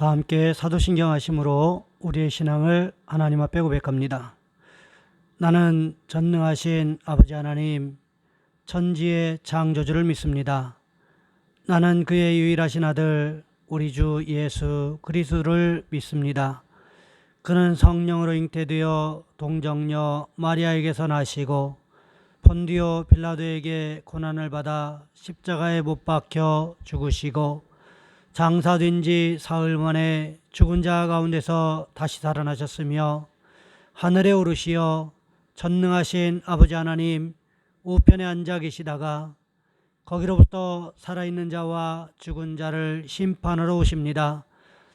다 함께 사도신경 하심으로 우리의 신앙을 하나님 앞에 고백합니다. 나는 전능하신 아버지 하나님, 천지의 창조주를 믿습니다. 나는 그의 유일하신 아들 우리 주 예수 그리스도를 믿습니다. 그는 성령으로 잉태되어 동정녀 마리아에게서 나시고 본디오 빌라도에게 고난을 받아 십자가에 못 박혀 죽으시고 장사된 지 사흘 만에 죽은 자 가운데서 다시 살아나셨으며 하늘에 오르시어 전능하신 아버지 하나님 우편에 앉아 계시다가 거기로부터 살아있는 자와 죽은 자를 심판하러 오십니다.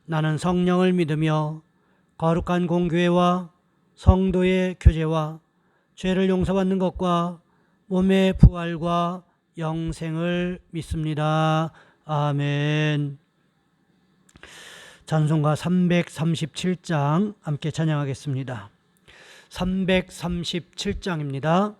나는 성령을 믿으며 거룩한 공교회와 성도의 교제와 죄를 용서받는 것과 몸의 부활과 영생을 믿습니다. 아멘. 찬송가 337장 함께 찬양하겠습니다. 337장입니다.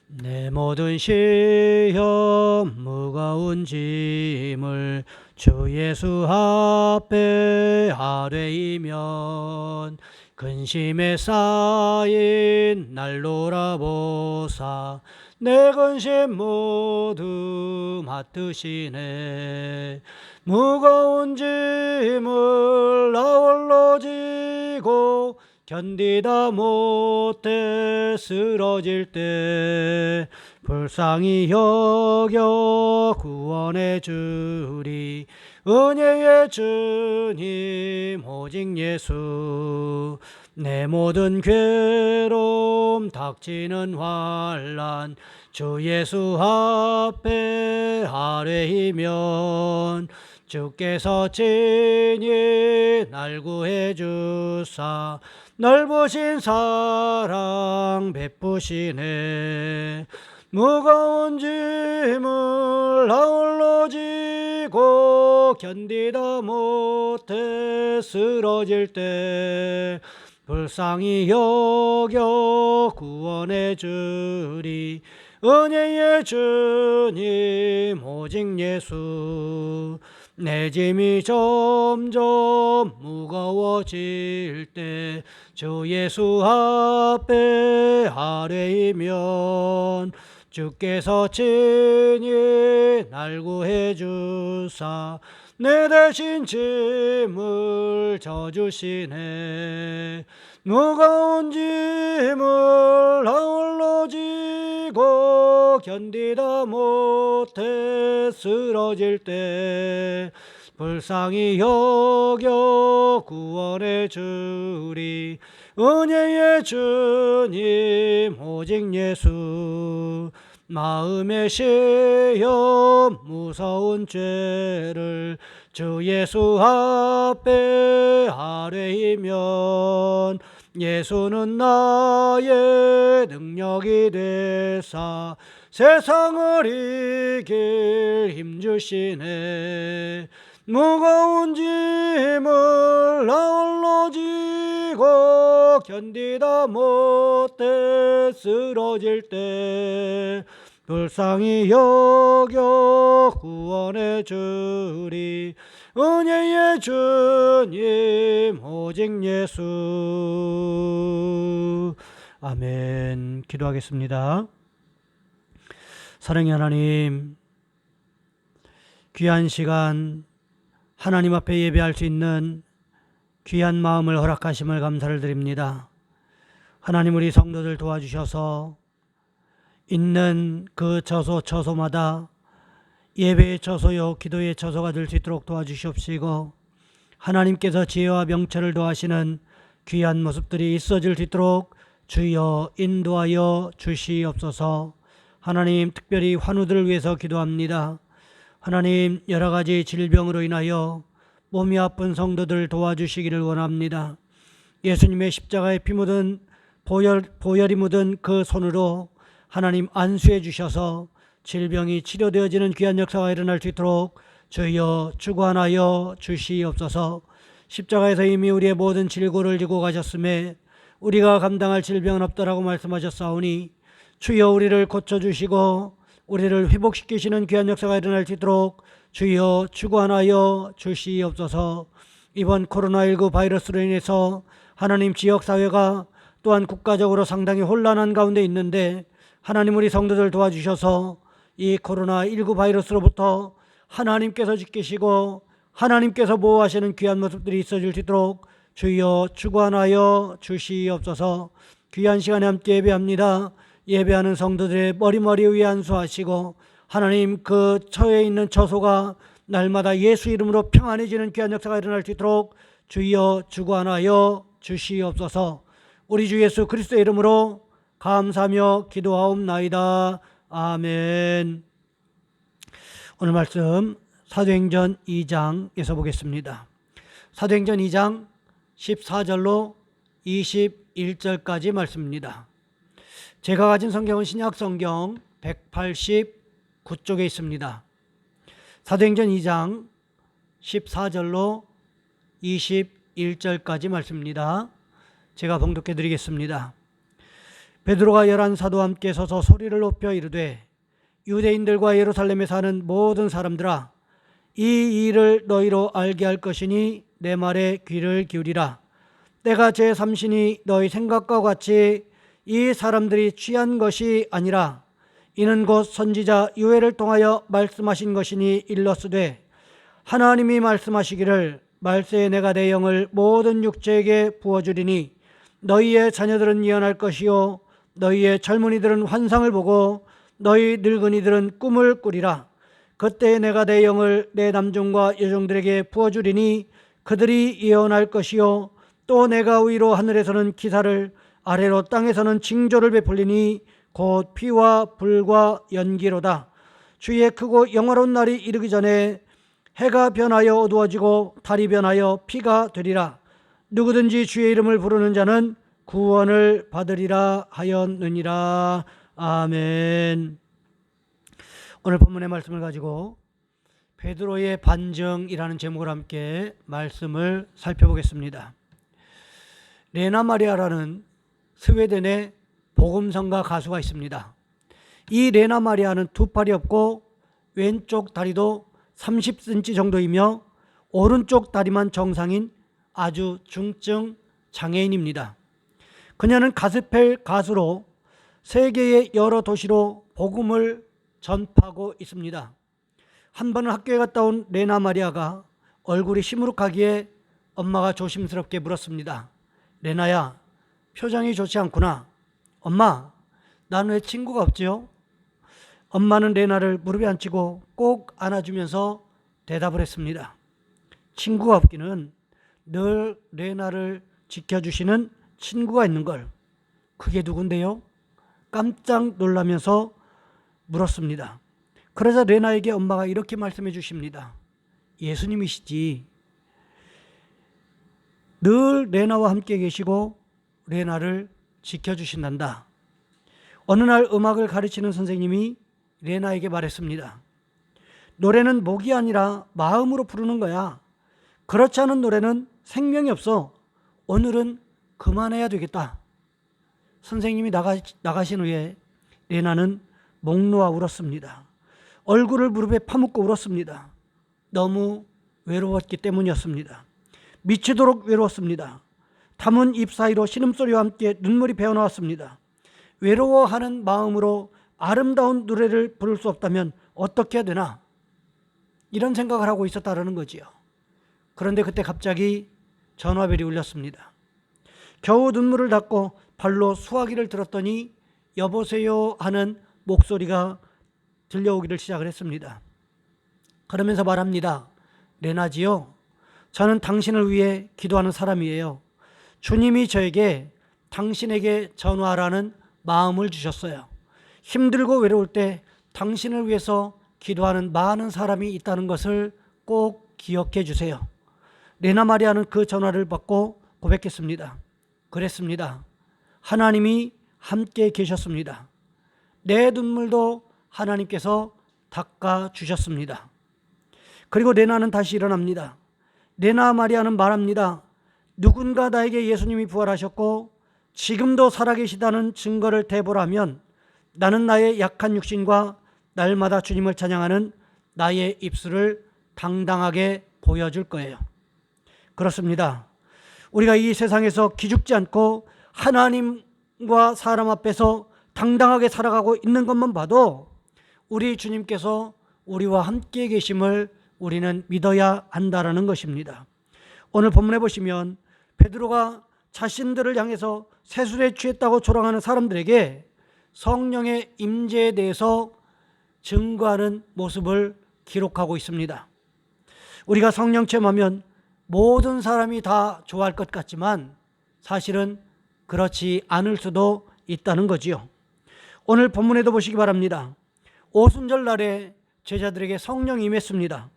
내 모든 시험 무거운 짐을 주 예수 앞에 아뢰이면 근심에 쌓인 날 돌아보사 내 근심 모두 맡으시네. 무거운 짐을 나 홀로 지고 견디다 못해 쓰러질 때 불쌍히 여겨 구원해 주리 은혜의 주님 오직 예수. 내 모든 괴로움 닥치는 환난 주 예수 앞에 아뢰이면 주께서 친히 날 구해 주사 넓으신 사랑 베푸시네. 무거운 짐을 나 홀로 지고 견디다 못해 쓰러질 때 불쌍히 여겨 구원해 주리 은혜의 주님 오직 예수. 내 짐이 점점 무거워질 때 주 예수 앞에 아뢰이면 주께서 친히 날 구해 주사 내 대신 짐을 져주시네. 무거운 짐을 나 홀로 지고 견디다 못해 쓰러질 때 불쌍히 여겨 구원해 주리 은혜의 주님 오직 예수. 마음의 시험 무서운 죄를 주 예수 앞에 아뢰이면 예수는 나의 능력이 되사 세상을 이길 힘주시네. 무거운 짐을 나 홀로 지고 견디다 못해 쓰러질 때 불쌍히 여겨 구원해 주리 은혜의 주님 오직 예수. 아멘. 기도하겠습니다. 사랑의 하나님, 귀한 시간 하나님 앞에 예배할 수 있는 귀한 마음을 허락하심을 감사를 드립니다. 하나님, 우리 성도들 도와주셔서 있는 그 처소마다 예배의 처소요 기도의 처소가 될 수 있도록 도와주시옵시고 하나님께서 지혜와 명철을 더하시는 귀한 모습들이 있어질 수 있도록 주여 인도하여 주시옵소서. 하나님, 특별히 환우들을 위해서 기도합니다. 하나님, 여러 가지 질병으로 인하여 몸이 아픈 성도들 도와주시기를 원합니다. 예수님의 십자가에 피 묻은 보혈이 묻은 그 손으로 하나님 안수해 주셔서 질병이 치료되어지는 귀한 역사가 일어날 수 있도록 주여 주관하여 주시옵소서. 십자가에서 이미 우리의 모든 질고를 지고 가셨음에 우리가 감당할 질병은 없다라고 말씀하셨사오니 주여 우리를 고쳐주시고 우리를 회복시키시는 귀한 역사가 일어날 수 있도록 주여 주관하여 주시옵소서. 이번 코로나19 바이러스로 인해서 하나님 지역사회가 또한 국가적으로 상당히 혼란한 가운데 있는데 하나님 우리 성도들 도와주셔서 이 코로나19 바이러스로부터 하나님께서 지키시고 하나님께서 보호하시는 귀한 모습들이 있어질 수 있도록 주여 주관하여 주시옵소서. 귀한 시간에 함께 예배합니다. 예배하는 성도들의 머리 위에 안수하시고 하나님 그 처해 있는 처소가 날마다 예수 이름으로 평안해지는 귀한 역사가 일어날 수 있도록 주여 주관하여 주시옵소서. 우리 주 예수 그리스도의 이름으로 감사하며 기도하옵나이다. 아멘. 오늘 말씀 사도행전 2장에서 보겠습니다. 사도행전 2장 14절로 21절까지 말씀입니다. 제가 가진 성경은 신약성경 189쪽에 있습니다. 사도행전 2장 14절로 21절까지 말씀입니다. 제가 봉독해 드리겠습니다. 베드로가 11사도와 함께 서서 소리를 높여 이르되 유대인들과 예루살렘에 사는 모든 사람들아, 이 일을 너희로 알게 할 것이니 내 말에 귀를 기울이라. 때가 제3신이 너희 생각과 같이 이 사람들이 취한 것이 아니라 이는 곧 선지자 요엘을 통하여 말씀하신 것이니 일러스되 하나님이 말씀하시기를 말세에 내가 내 영을 모든 육체에게 부어주리니 너희의 자녀들은 예언할 것이요 너희의 젊은이들은 환상을 보고 너희 늙은이들은 꿈을 꾸리라. 그때 내가 내 영을 내 남종과 여종들에게 부어주리니 그들이 예언할 것이요 또 내가 위로 하늘에서는 기사를 아래로 땅에서는 징조를 베풀리니 곧 피와 불과 연기로다. 주의 크고 영화로운 날이 이르기 전에 해가 변하여 어두워지고 달이 변하여 피가 되리라. 누구든지 주의 이름을 부르는 자는 구원을 받으리라 하였느니라. 아멘. 오늘 본문의 말씀을 가지고 베드로의 반증이라는 제목으로 함께 말씀을 살펴보겠습니다. 레나 마리아라는 스웨덴의 복음성가 가수가 있습니다. 이 레나 마리아는 두 팔이 없고 왼쪽 다리도 30cm 정도이며 오른쪽 다리만 정상인 아주 중증 장애인입니다. 그녀는 가스펠 가수로 세계의 여러 도시로 복음을 전파하고 있습니다. 한 번은 학교에 갔다 온 레나 마리아가 얼굴이 시무룩하기에 엄마가 조심스럽게 물었습니다. 레나야, 표정이 좋지 않구나. 엄마, 나는 왜 친구가 없지요? 엄마는 레나를 무릎에 앉히고 꼭 안아주면서 대답을 했습니다. 친구가 없기는 늘 레나를 지켜주시는 친구가 있는 걸. 그게 누군데요? 깜짝 놀라면서 물었습니다. 그러자 레나에게 엄마가 이렇게 말씀해 주십니다. 예수님이시지. 늘 레나와 함께 계시고 레나를 지켜주신단다. 어느 날 음악을 가르치는 선생님이 레나에게 말했습니다. 노래는 목이 아니라 마음으로 부르는 거야. 그렇지 않은 노래는 생명이 없어. 오늘은 그만해야 되겠다. 선생님이 나가신 후에 레나는 목 놓아 울었습니다. 얼굴을 무릎에 파묻고 울었습니다. 너무 외로웠기 때문이었습니다. 미치도록 외로웠습니다. 담은 입 사이로 신음소리와 함께 눈물이 배어나왔습니다. 외로워하는 마음으로 아름다운 노래를 부를 수 없다면 어떻게 해야 되나? 이런 생각을 하고 있었다는 거지요. 그런데 그때 갑자기 전화벨이 울렸습니다. 겨우 눈물을 닦고 발로 수화기를 들었더니 여보세요 하는 목소리가 들려오기를 시작을 했습니다. 그러면서 말합니다. 레나지요, 저는 당신을 위해 기도하는 사람이에요. 주님이 저에게 당신에게 전화하라는 마음을 주셨어요. 힘들고 외로울 때 당신을 위해서 기도하는 많은 사람이 있다는 것을 꼭 기억해 주세요. 레나 마리아는 그 전화를 받고 고백했습니다. 그랬습니다. 하나님이 함께 계셨습니다. 내 눈물도 하나님께서 닦아 주셨습니다. 그리고 레나는 다시 일어납니다. 레나 마리아는 말합니다. 누군가 나에게 예수님이 부활하셨고 지금도 살아계시다는 증거를 대보라면 나는 나의 약한 육신과 날마다 주님을 찬양하는 나의 입술을 당당하게 보여줄 거예요. 그렇습니다. 우리가 이 세상에서 기죽지 않고 하나님과 사람 앞에서 당당하게 살아가고 있는 것만 봐도 우리 주님께서 우리와 함께 계심을 우리는 믿어야 한다라는 것입니다. 오늘 본문에 보시면 베드로가 자신들을 향해서 세술에 취했다고 조롱하는 사람들에게 성령의 임재에 대해서 증거하는 모습을 기록하고 있습니다. 우리가 성령 체험하면 모든 사람이 다 좋아할 것 같지만 사실은 그렇지 않을 수도 있다는 거지요. 오늘 본문에도 보시기 바랍니다. 오순절 날에 제자들에게 성령이 임했습니다.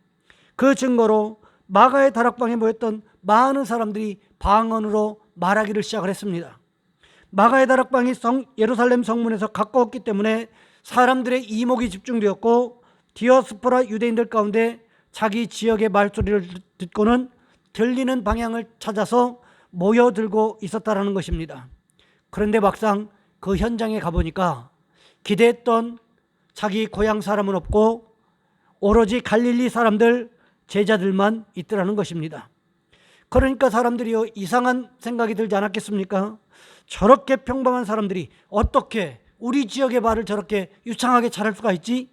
그 증거로 마가의 다락방에 모였던 많은 사람들이 방언으로 말하기를 시작을 했습니다. 마가의 다락방이 예루살렘 성문에서 가까웠기 때문에 사람들의 이목이 집중되었고 디어스포라 유대인들 가운데 자기 지역의 말소리를 듣고는 들리는 방향을 찾아서 모여들고 있었다는 것입니다. 그런데 막상 그 현장에 가보니까 기대했던 자기 고향 사람은 없고 오로지 갈릴리 사람들, 제자들만 있더라는 것입니다. 그러니까 사람들이요, 이상한 생각이 들지 않았겠습니까? 저렇게 평범한 사람들이 어떻게 우리 지역의 말을 저렇게 유창하게 잘할 수가 있지?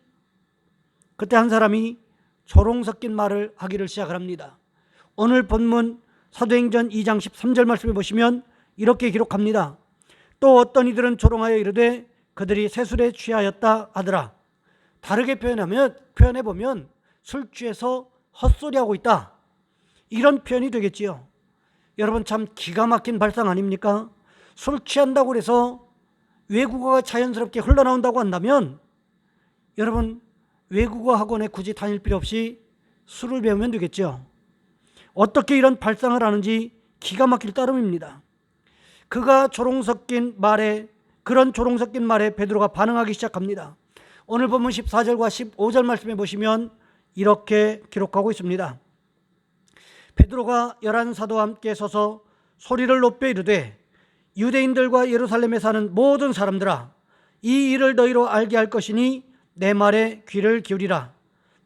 그때 한 사람이 조롱 섞인 말을 하기를 시작을 합니다. 오늘 본문 사도행전 2장 13절 말씀에 보시면 이렇게 기록합니다. 또 어떤 이들은 조롱하여 이르되 그들이 세술에 취하였다 하더라. 다르게 표현해보면 술 취해서 헛소리하고 있다, 이런 표현이 되겠지요. 여러분, 참 기가 막힌 발상 아닙니까? 술 취한다고 해서 외국어가 자연스럽게 흘러나온다고 한다면 여러분, 외국어 학원에 굳이 다닐 필요 없이 술을 배우면 되겠죠. 어떻게 이런 발상을 하는지 기가 막힐 따름입니다. 그가 조롱 섞인 말에, 그런 조롱 섞인 말에 베드로가 반응하기 시작합니다. 오늘 본문 14절과 15절 말씀에 보시면 이렇게 기록하고 있습니다. 베드로가 11사도와 함께 서서 소리를 높여 이르되 유대인들과 예루살렘에 사는 모든 사람들아, 이 일을 너희로 알게 할 것이니 내 말에 귀를 기울이라.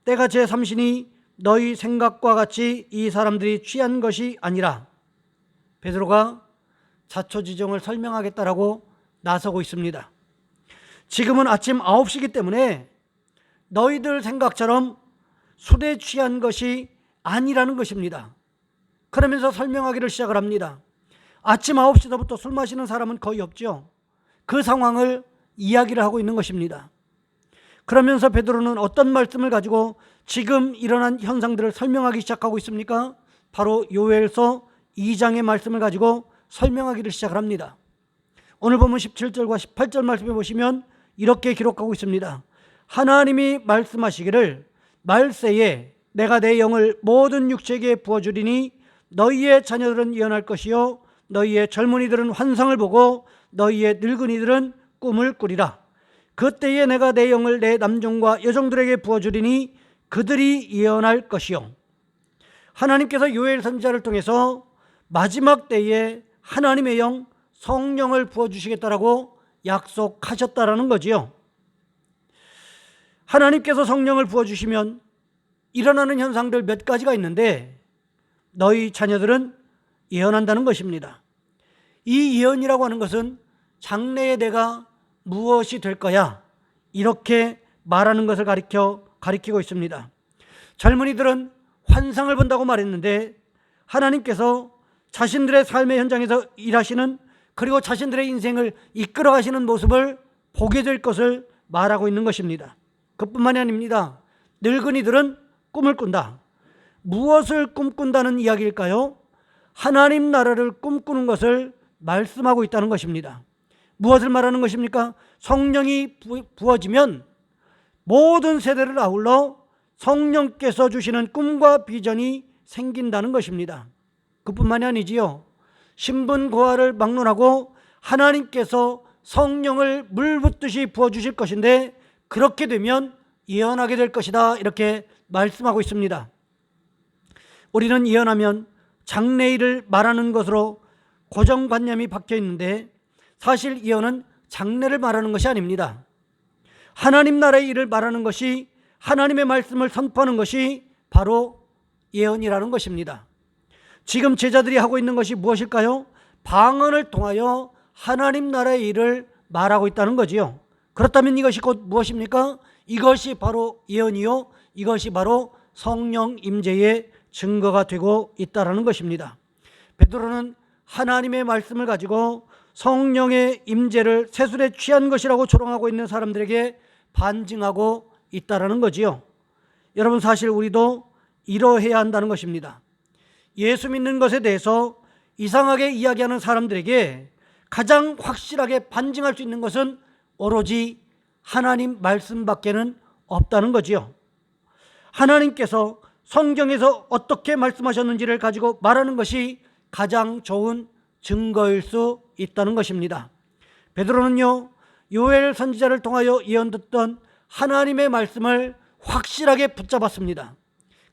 때가 제3시니 너희 생각과 같이 이 사람들이 취한 것이 아니라. 베드로가 자초지종을 설명하겠다라고 나서고 있습니다. 지금은 아침 9시이기 때문에 너희들 생각처럼 술에 취한 것이 아니라는 것입니다. 그러면서 설명하기를 시작을 합니다. 아침 9시서부터 술 마시는 사람은 거의 없죠. 그 상황을 이야기를 하고 있는 것입니다. 그러면서 베드로는 어떤 말씀을 가지고 지금 일어난 현상들을 설명하기 시작하고 있습니까? 바로 요엘서 2장의 말씀을 가지고 설명하기를 시작을 합니다. 오늘 보면 17절과 18절 말씀에 보시면 이렇게 기록하고 있습니다. 하나님이 말씀하시기를 말세에 내가 내 영을 모든 육체에게 부어주리니 너희의 자녀들은 예언할 것이요 너희의 젊은이들은 환상을 보고 너희의 늙은이들은 꿈을 꾸리라. 그때에 내가 내 영을 내 남종과 여종들에게 부어주리니 그들이 예언할 것이요. 하나님께서 요엘 선지자를 통해서 마지막 때에 하나님의 영, 성령을 부어주시겠다라고 약속하셨다라는 거지요. 하나님께서 성령을 부어주시면 일어나는 현상들 몇 가지가 있는데 너희 자녀들은 예언한다는 것입니다. 이 예언이라고 하는 것은 장래에 내가 무엇이 될 거야, 이렇게 말하는 것을 가리키고 있습니다. 젊은이들은 환상을 본다고 말했는데 하나님께서 자신들의 삶의 현장에서 일하시는, 그리고 자신들의 인생을 이끌어 가시는 모습을 보게 될 것을 말하고 있는 것입니다. 그뿐만이 아닙니다. 늙은이들은 꿈을 꾼다. 무엇을 꿈꾼다는 이야기일까요? 하나님 나라를 꿈꾸는 것을 말씀하고 있다는 것입니다. 무엇을 말하는 것입니까? 성령이 부어지면 모든 세대를 아울러 성령께서 주시는 꿈과 비전이 생긴다는 것입니다. 그뿐만이 아니지요. 신분고하를 막론하고 하나님께서 성령을 물 붓듯이 부어주실 것인데 그렇게 되면 예언하게 될 것이다, 이렇게 말씀하고 있습니다. 우리는 예언하면 장래일을 말하는 것으로 고정관념이 박혀 있는데 사실 예언은 장래를 말하는 것이 아닙니다. 하나님 나라의 일을 말하는 것이, 하나님의 말씀을 선포하는 것이 바로 예언이라는 것입니다. 지금 제자들이 하고 있는 것이 무엇일까요? 방언을 통하여 하나님 나라의 일을 말하고 있다는 거지요. 그렇다면 이것이 곧 무엇입니까? 이것이 바로 예언이요, 이것이 바로 성령 임재의 증거가 되고 있다는 것입니다. 베드로는 하나님의 말씀을 가지고 성령의 임재를 세술에 취한 것이라고 조롱하고 있는 사람들에게 반증하고 있다는 거지요. 여러분, 사실 우리도 이러해야 한다는 것입니다. 예수 믿는 것에 대해서 이상하게 이야기하는 사람들에게 가장 확실하게 반증할 수 있는 것은 오로지 하나님 말씀밖에는 없다는 거지요. 하나님께서 성경에서 어떻게 말씀하셨는지를 가지고 말하는 것이 가장 좋은 증거일 수 있다는 것입니다. 베드로는요, 요엘 선지자를 통하여 예언 듣던 하나님의 말씀을 확실하게 붙잡았습니다.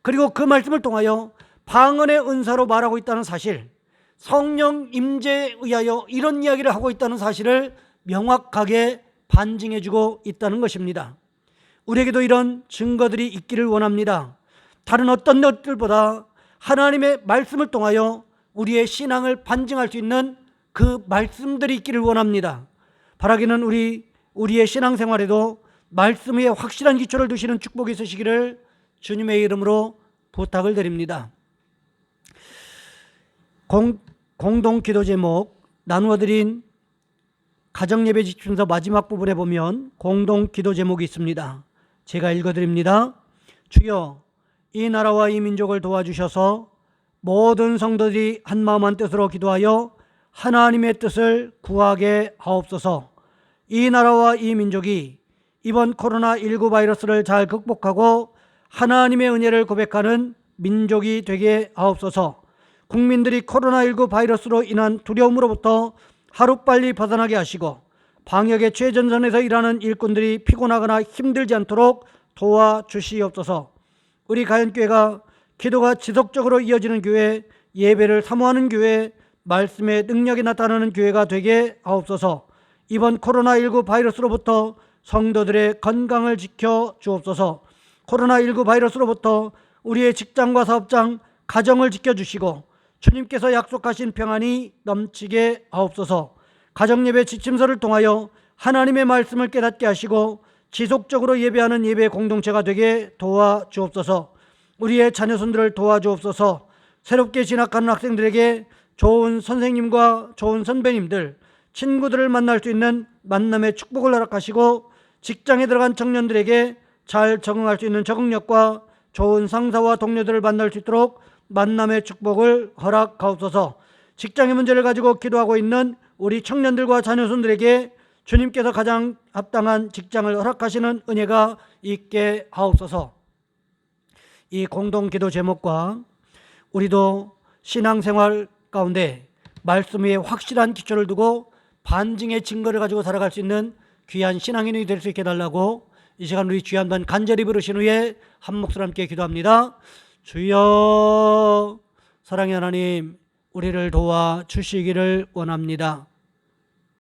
그리고 그 말씀을 통하여 방언의 은사로 말하고 있다는 사실, 성령 임재에 의하여 이런 이야기를 하고 있다는 사실을 명확하게 반증해주고 있다는 것입니다. 우리에게도 이런 증거들이 있기를 원합니다. 다른 어떤 것들보다 하나님의 말씀을 통하여 우리의 신앙을 반증할 수 있는 그 말씀들이 있기를 원합니다. 바라기는 우리의 신앙생활에도 말씀 위에 확실한 기초를 두시는 축복이 있으시기를 주님의 이름으로 부탁을 드립니다. 공동 기도 제목 나누어드린 가정예배 지침서 마지막 부분에 보면 공동 기도 제목이 있습니다. 제가 읽어드립니다. 주여, 이 나라와 이 민족을 도와주셔서 모든 성도들이 한마음 한뜻으로 기도하여 하나님의 뜻을 구하게 하옵소서. 이 나라와 이 민족이 이번 코로나19 바이러스를 잘 극복하고 하나님의 은혜를 고백하는 민족이 되게 하옵소서. 국민들이 코로나19 바이러스로 인한 두려움으로부터 하루빨리 벗어나게 하시고 방역의 최전선에서 일하는 일꾼들이 피곤하거나 힘들지 않도록 도와주시옵소서. 우리 가연교회가 기도가 지속적으로 이어지는 교회, 예배를 사모하는 교회, 말씀의 능력이 나타나는 교회가 되게 하옵소서. 이번 코로나19 바이러스로부터 성도들의 건강을 지켜 주옵소서. 코로나19 바이러스로부터 우리의 직장과 사업장, 가정을 지켜주시고 주님께서 약속하신 평안이 넘치게 하옵소서. 가정예배 지침서를 통하여 하나님의 말씀을 깨닫게 하시고 지속적으로 예배하는 예배 공동체가 되게 도와주옵소서. 우리의 자녀손들을 도와주옵소서. 새롭게 진학하는 학생들에게 좋은 선생님과 좋은 선배님들, 친구들을 만날 수 있는 만남의 축복을 허락하시고 직장에 들어간 청년들에게 잘 적응할 수 있는 적응력과 좋은 상사와 동료들을 만날 수 있도록 만남의 축복을 허락하옵소서. 직장의 문제를 가지고 기도하고 있는 우리 청년들과 자녀손들에게 주님께서 가장 합당한 직장을 허락하시는 은혜가 있게 하옵소서. 이 공동기도 제목과 우리도 신앙생활 가운데 말씀 위에 확실한 기초를 두고 반증의 증거를 가지고 살아갈 수 있는 귀한 신앙인이 될 수 있게 해달라고 이 시간 우리 주여 한번 간절히 부르신 후에 한 목소리 함께 기도합니다. 주여, 사랑의 하나님, 우리를 도와주시기를 원합니다.